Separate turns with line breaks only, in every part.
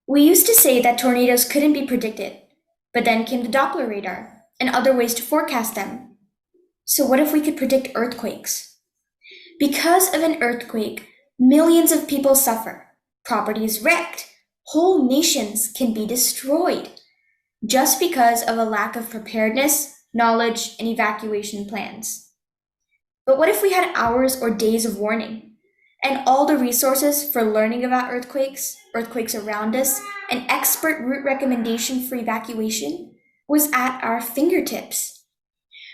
We used to say that tornadoes couldn't be predicted, but then came the Doppler radar and other ways to forecast them. So, what if we could predict earthquakes? Because of an earthquake, millions of people suffer, property is wrecked, whole nations can be destroyed, just because of a lack of preparedness, knowledge, and evacuation plans. But what if we had hours or days of warning, and all the resources for learning about earthquakes, earthquakes around us, and expert route recommendation for evacuation was at our fingertips?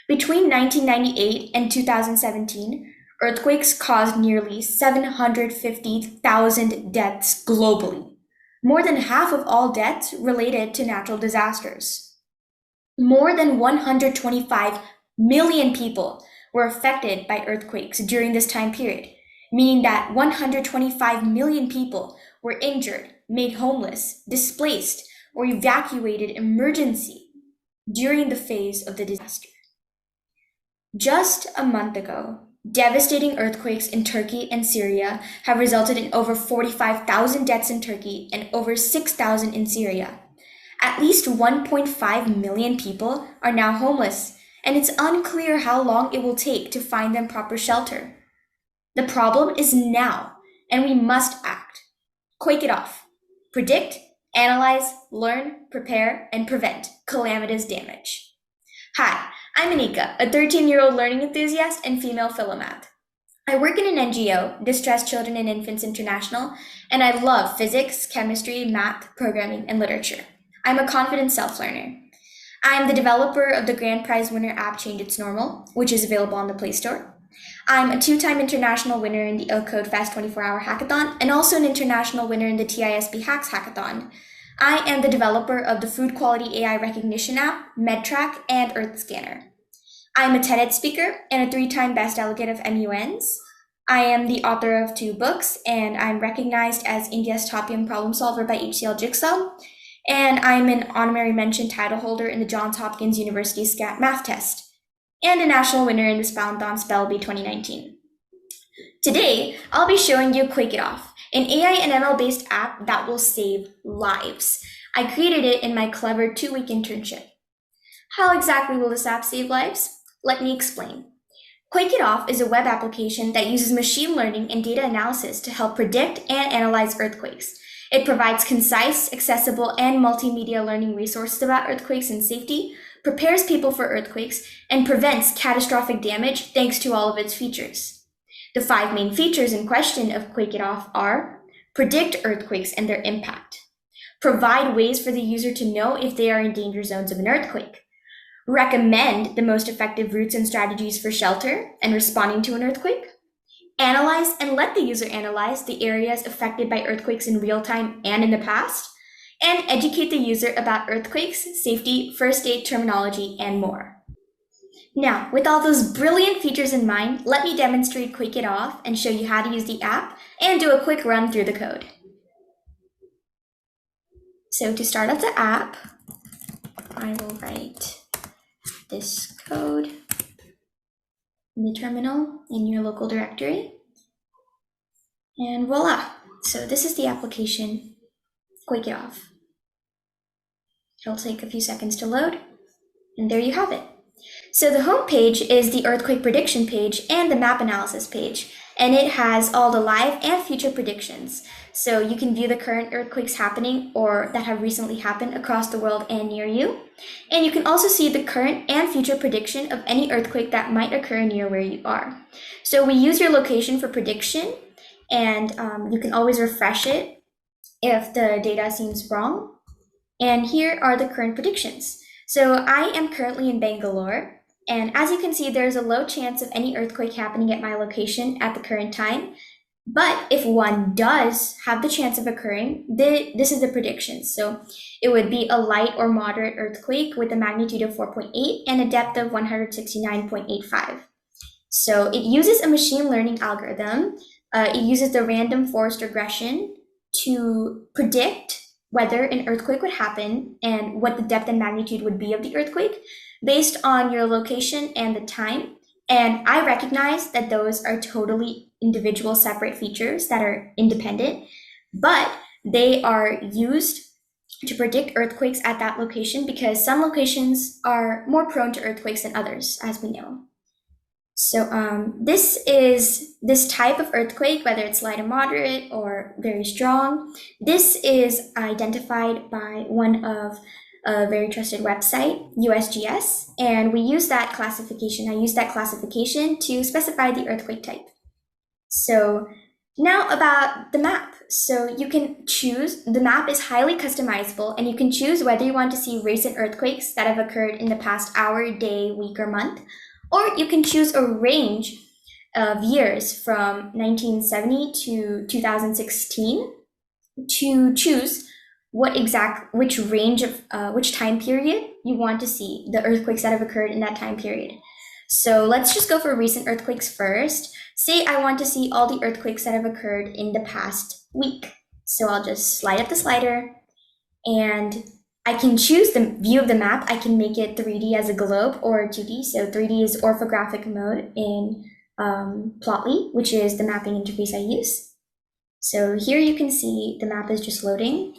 Between 1998 and 2017, earthquakes caused nearly 750,000 deaths globally, more than half of all deaths related to natural disasters. More than 125 million people were affected by earthquakes during this time period, meaning that 125 million people were injured, made homeless, displaced, or evacuated emergency during the phase of the disaster. Just a month ago, devastating earthquakes in Turkey and Syria have resulted in over 45,000 deaths in Turkey and over 6,000 in Syria. At least 1.5 million people are now homeless, and it's unclear how long it will take to find them proper shelter. The problem is now, and we must act. Quake it off. Predict, analyze, learn, prepare, and prevent calamitous damage. Hi, I'm Anika, a 13-year-old learning enthusiast and female philomath. I work in an NGO, Distressed Children and Infants International, and I love physics, chemistry, math, programming, and literature. I'm a confident self-learner. I'm the developer of the grand prize winner app Change It's Normal, which is available on the Play Store. I'm a 2-time international winner in the Code Fast 24-hour hackathon and also an international winner in the TISB Hacks hackathon. I am the developer of the food quality AI recognition app, MedTrack, and Earth Scanner. I'm a TEDx speaker and a 3-time best delegate of MUNs. I am the author of 2 books, and I'm recognized as India's top young problem solver by HCL Jigsaw. And I'm an honorary mention title holder in the Johns Hopkins University SCAT math test, and a national winner in the Spelunthon Spellbee 2019. Today, I'll be showing you Quake It Off, an AI and ML-based app that will save lives. I created it in my clever 2-week internship. How exactly will this app save lives? Let me explain. Quake It Off is a web application that uses machine learning and data analysis to help predict and analyze earthquakes. It provides concise, accessible, and multimedia learning resources about earthquakes and safety, prepares people for earthquakes, and prevents catastrophic damage thanks to all of its features. The 5 main features in question of Quake It Off are: predict earthquakes and their impact, provide ways for the user to know if they are in danger zones of an earthquake, recommend the most effective routes and strategies for shelter and responding to an earthquake, analyze and let the user analyze the areas affected by earthquakes in real time and in the past, and educate the user about earthquakes, safety, first aid terminology, and more. Now, with all those brilliant features in mind, let me demonstrate Quake It Off and show you how to use the app and do a quick run through the code. So to start up the app, I will write this code in the terminal in your local directory. And voila. So this is the application, Quake It Off. It'll take a few seconds to load, and there you have it. So the home page is the earthquake prediction page and the map analysis page, and it has all the live and future predictions. So you can view the current earthquakes happening or that have recently happened across the world and near you. And you can also see the current and future prediction of any earthquake that might occur near where you are. So we use your location for prediction, and you can always refresh it if the data seems wrong. And here are the current predictions. So I am currently in Bangalore, and as you can see, there's a low chance of any earthquake happening at my location at the current time. But if one does have the chance of occurring, this is the prediction. So it would be a light or moderate earthquake with a magnitude of 4.8 and a depth of 169.85. So it uses a machine learning algorithm. It uses the random forest regression to predict whether an earthquake would happen and what the depth and magnitude would be of the earthquake based on your location and the time. And I recognize that those are totally individual separate features that are independent, but They are used to predict earthquakes at that location because some locations are more prone to earthquakes than others, as we know. So this type of earthquake, whether it's light or moderate or very strong, this is identified by one of a very trusted website, USGS, and we use that classification. I use that classification to specify the earthquake type. So now about the map. So you can choose, the map is highly customizable, and you can choose whether you want to see recent earthquakes that have occurred in the past hour, day, week, or month, or you can choose a range of years from 1970 to 2016 to choose which range of which time period you want to see the earthquakes that have occurred in that time period. So let's just go for recent earthquakes first. Say I want to see all the earthquakes that have occurred in the past week. So I'll just slide up the slider, and I can choose the view of the map. I can make it 3D as a globe or 2D. So 3D is orthographic mode in Plotly, which is the mapping interface I use. So here you can see the map is just loading.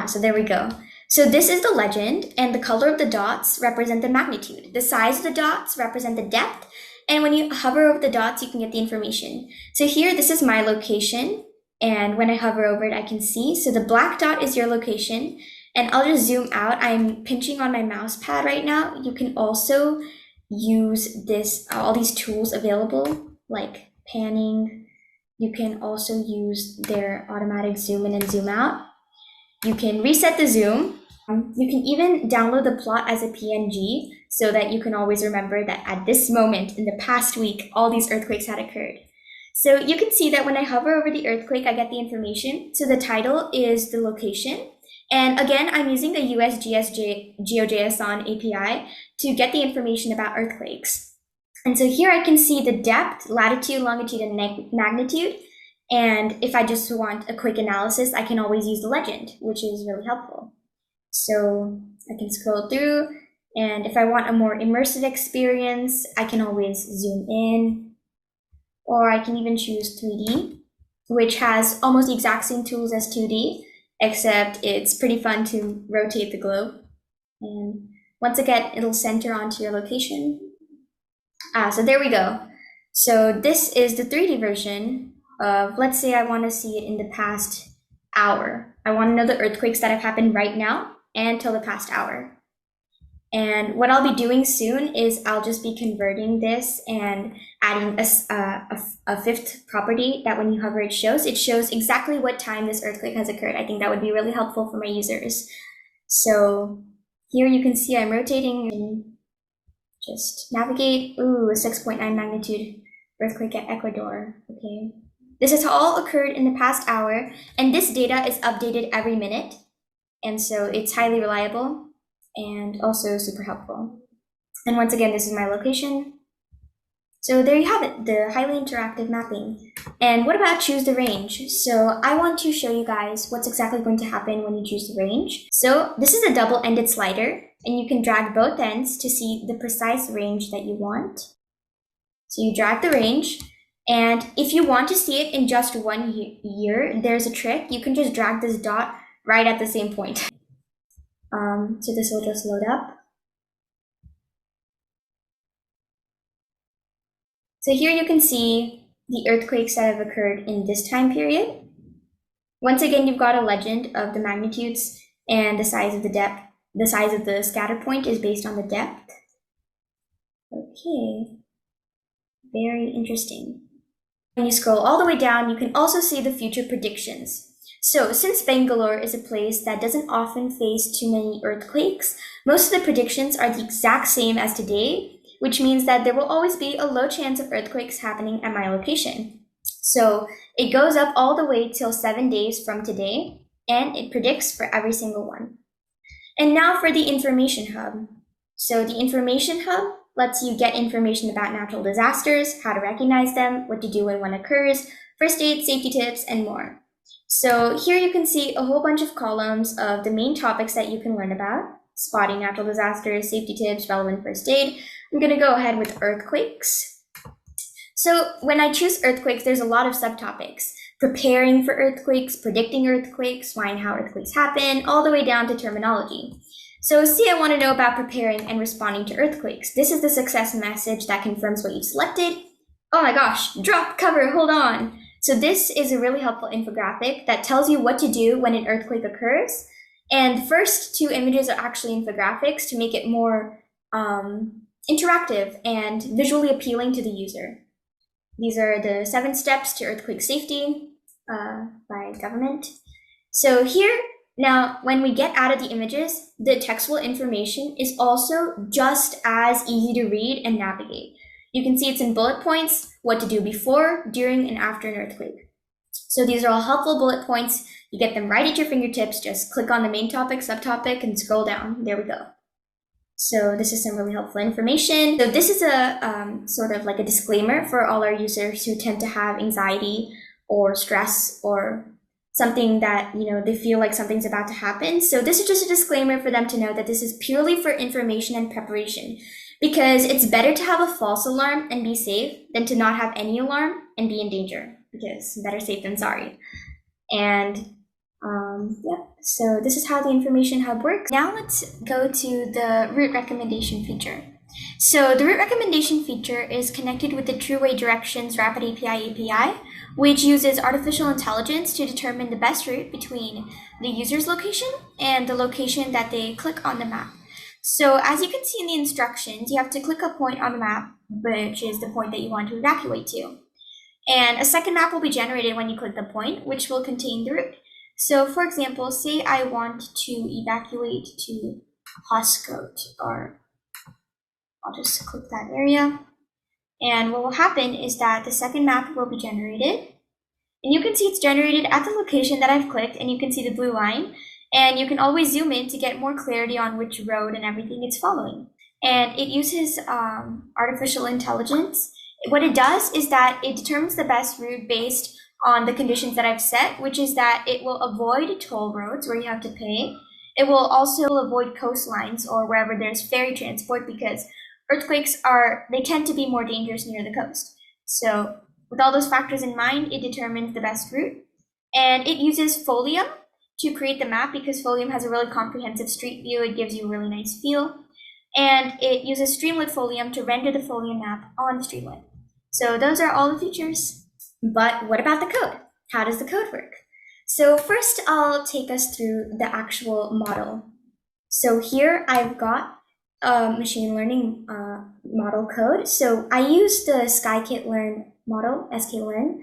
So there we go. So this is the legend, and the color of the dots represent the magnitude. The size of the dots represent the depth, and when you hover over the dots, you can get the information. So here, this is my location, and when I hover over it, I can see. So the black dot is your location, and I'll just zoom out. I'm pinching on my mouse pad right now. You can also use all these tools available, like panning. You can also use their automatic zoom in and zoom out. You can reset the zoom. You can even download the plot as a PNG so that you can always remember that at this moment in the past week, all these earthquakes had occurred. So you can see that when I hover over the earthquake, I get the information. So the title is the location. And again, I'm using the USGS GeoJSON API to get the information about earthquakes. And so here I can see the depth, latitude, longitude, and magnitude. And if I just want a quick analysis, I can always use the legend, which is really helpful. So I can scroll through, and if I want a more immersive experience, I can always zoom in, or I can even choose 3D, which has almost the exact same tools as 2D, except it's pretty fun to rotate the globe. And once again, it'll center onto your location. So there we go. So this is the 3D version of, let's say I want to see it in the past hour. I want to know the earthquakes that have happened right now and till the past hour. And what I'll be doing soon is I'll just be converting this and adding a fifth property that when you hover it shows exactly what time this earthquake has occurred. I think that would be really helpful for my users. So here you can see I'm rotating and just navigate. Ooh, a 6.9 magnitude earthquake at Ecuador. Okay. This has all occurred in the past hour, and this data is updated every minute. And so it's highly reliable and also super helpful. And once again, this is my location. So there you have it, the highly interactive mapping. And what about choose the range? So I want to show you guys what's exactly going to happen when you choose the range. So this is a double-ended slider, and you can drag both ends to see the precise range that you want. So you drag the range, and if you want to see it in just 1 year, there's a trick. You can just drag this dot right at the same point. So this will just load up. So here you can see the earthquakes that have occurred in this time period. Once again, you've got a legend of the magnitudes and the size of the depth. The size of the scatter point is based on the depth. Okay, very interesting. When you scroll all the way down, you can also see the future predictions. So since Bangalore is a place that doesn't often face too many earthquakes, most of the predictions are the exact same as today, which means that there will always be a low chance of earthquakes happening at my location. So it goes up all the way till 7 days from today, and it predicts for every single one. And now for the Information Hub. So the Information Hub lets you get information about natural disasters, how to recognize them, what to do when one occurs, first aid, safety tips, and more. So here you can see a whole bunch of columns of the main topics that you can learn about: spotting natural disasters, safety tips, relevant first aid. I'm going to go ahead with earthquakes. So when I choose earthquakes, there's a lot of subtopics. preparing for earthquakes, predicting earthquakes, why and how earthquakes happen, all the way down to terminology. So see, I want to know about preparing and responding to earthquakes. This is the success message that confirms what you've selected. Oh my gosh, drop cover, hold on. So this is a really helpful infographic that tells you what to do when an earthquake occurs. And the first two images are actually infographics to make it more interactive and visually appealing to the user. These are the 7 steps to earthquake safety by government. So here, now, when we get out of the images, the textual information is also just as easy to read and navigate. You can see it's in bullet points, what to do before, during, and after an earthquake. So these are all helpful bullet points. You get them right at your fingertips. Just click on the main topic, subtopic, and scroll down. There we go. So this is some really helpful information. So this is a sort of like a disclaimer for all our users who tend to have anxiety or stress or something that, they feel like something's about to happen. So this is just a disclaimer for them to know that this is purely for information and preparation, because it's better to have a false alarm and be safe than to not have any alarm and be in danger, because better safe than sorry. And so this is how the information hub works. Now let's go to the route recommendation feature. So the route recommendation feature is connected with the TrueWay Directions Rapid API, which uses artificial intelligence to determine the best route between the user's location and the location that they click on the map. So as you can see in the instructions, you have to click a point on the map, which is the point that you want to evacuate to. And a second map will be generated when you click the point, which will contain the route. So for example, say I want to evacuate to Hoscote, or I'll just click that area. And what will happen is that the second map will be generated. And you can see it's generated at the location that I've clicked, and you can see the blue line. And you can always zoom in to get more clarity on which road and everything it's following. And it uses artificial intelligence. What it does is that it determines the best route based on the conditions that I've set, which is that it will avoid toll roads where you have to pay. It will also avoid coastlines or wherever there's ferry transport, because earthquakes they tend to be more dangerous near the coast. So with all those factors in mind, it determines the best route. And it uses Folium to create the map, because Folium has a really comprehensive street view. It gives you a really nice feel. And it uses Streamlit Folium to render the Folium map on Streamlit. So those are all the features. But what about the code? How does the code work? So first, I'll take us through the actual model. So here I've got a machine learning model code. So I use the scikit-learn model, sklearn,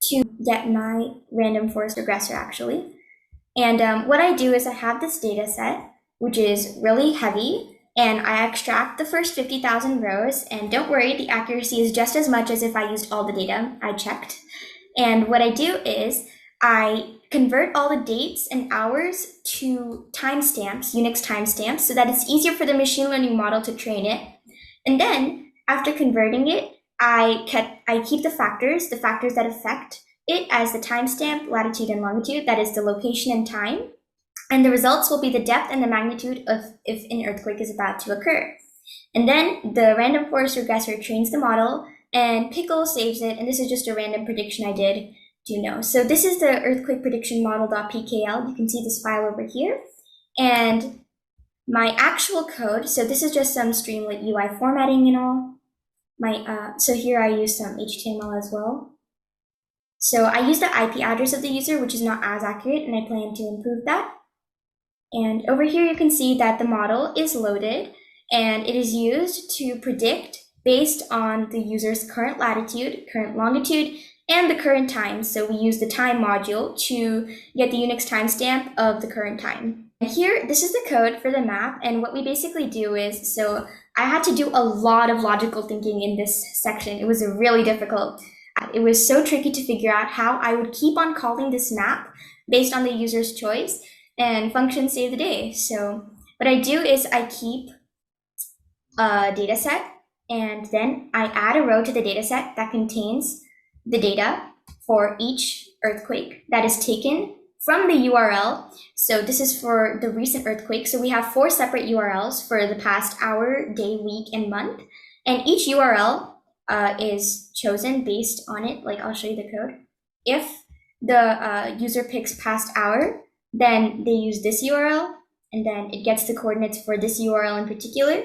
to get my random forest regressor actually. And what I do is I have this data set, which is really heavy, and I extract the first 50,000 rows, and don't worry, the accuracy is just as much as if I used all the data I checked. And what I do is I convert all the dates and hours to timestamps, Unix timestamps, so that it's easier for the machine learning model to train it. And then after converting it, I keep the factors that affect it as the timestamp, latitude and longitude, that is the location and time. And the results will be the depth and the magnitude of if an earthquake is about to occur. And then the random forest regressor trains the model, and Pickle saves it, and this is just a random prediction I did, So this is the earthquake prediction model.pkl. You can see this file over here. And my actual code, so this is just some Streamlit UI formatting and all. So here I use some HTML as well. So I use the IP address of the user, which is not as accurate, and I plan to improve that. And over here, you can see that the model is loaded, and it is used to predict based on the user's current latitude, current longitude, and the current time. So we use the time module to get the Unix timestamp of the current time. And here, this is the code for the map, and what we basically do is, so I had to do a lot of logical thinking in this section. It was really difficult. It was so tricky to figure out how I would keep on calling this map based on the user's choice, and function save the day. So what I do is I keep a data set, and then I add a row to the data set that contains the data for each earthquake that is taken from the URL. So this is for the recent earthquake. So we have 4 separate URLs for the past hour, day, week, and month. And each URL is chosen based on it. Like, I'll show you the code. If the user picks past hour, then they use this URL, and then it gets the coordinates for this URL in particular.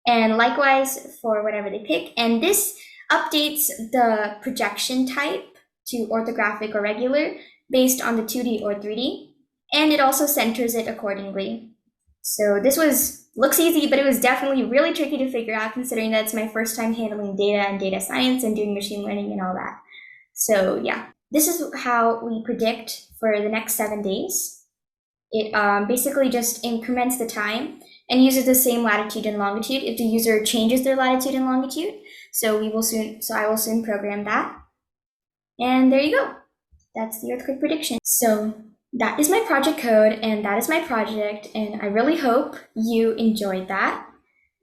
And likewise for whatever they pick. And this updates the projection type to orthographic or regular based on the 2D or 3D. And it also centers it accordingly. So this looks easy, but it was definitely really tricky to figure out, considering that it's my first time handling data and data science and doing machine learning and all that. So yeah, this is how we predict for the next 7 days. It basically just increments the time and uses the same latitude and longitude if the user changes their latitude and longitude. So I will soon program that. And there you go. That's the earthquake prediction. So that is my project code, and that is my project, and I really hope you enjoyed that.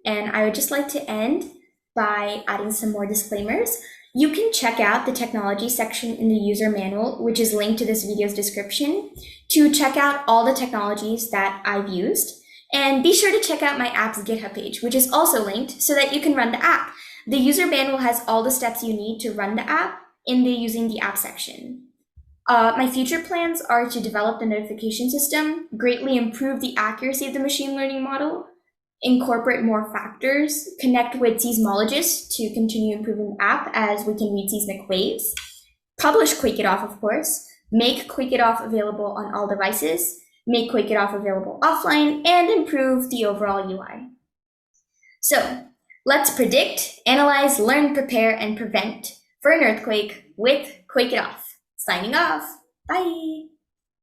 And I would just like to end by adding some more disclaimers. You can check out the technology section in the user manual, which is linked to this video's description, to check out all the technologies that I've used. And be sure to check out my app's GitHub page, which is also linked so that you can run the app. The user manual has all the steps you need to run the app in the using the app section. My future plans are to develop the notification system, greatly improve the accuracy of the machine learning model, incorporate more factors, connect with seismologists to continue improving the app as we can read seismic waves, publish Quake It Off, of course, make Quake It Off available on all devices, make Quake It Off available offline, and improve the overall UI. So let's predict, analyze, learn, prepare, and prevent for an earthquake with Quake It Off. Signing off. Bye.